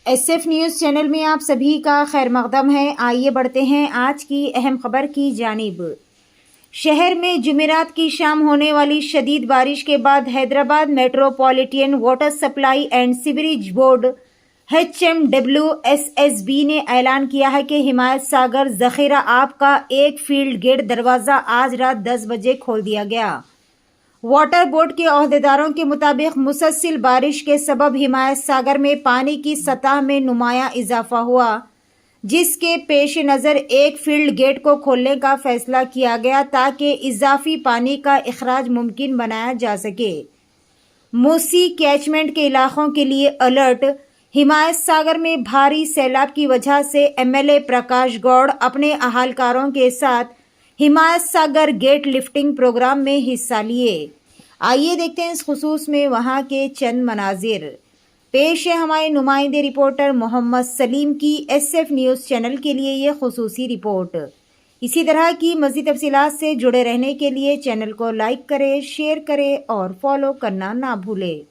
SF news channel में आप सभी का खैर मकदम है। आइए बढ़ते हैं आज की अहम खबर की जानिब। शहर में जुमेरात की शाम होने वाली शदीद बारिश के बाद Hyderabad metropolitan water supply and sewerage board HMWSSB ने ऐलान किया है कि हिमायतसागर जखीरा आब का एक फील्ड गेट दरवाज़ा आज रात 10 बजे खोल दिया गया। वाटर बोर्ड के ओहदेदारों के मुताबिक मुसलसल बारिश के सबब हिमायतसागर में पानी की सतह में नुमाया इजाफा हुआ, जिसके पेश नज़र एक फील्ड गेट को खोलने का फैसला किया गया ताकि इजाफी पानी का इखराज मुमकिन बनाया जा सके। मूसी कैचमेंट के इलाकों के लिए अलर्ट। हिमायतसागर में भारी सैलाब की वजह से MLA प्रकाश गौड़ अपने अहलकारों के साथ हिमायतसागर गेट लिफ्टिंग प्रोग्राम में हिस्सा लिए। आइए देखते हैं इस खुसूस में वहां के चंद मनाजिर। पेश है हमारे नुमाइंदे रिपोर्टर मोहम्मद सलीम की SF न्यूज़ चैनल के लिए ये खुसूसी रिपोर्ट। इसी तरह की मज़ीद तफसीलात से जुड़े रहने के लिए चैनल को लाइक करें, शेयर करें और फॉलो करना ना भूलें।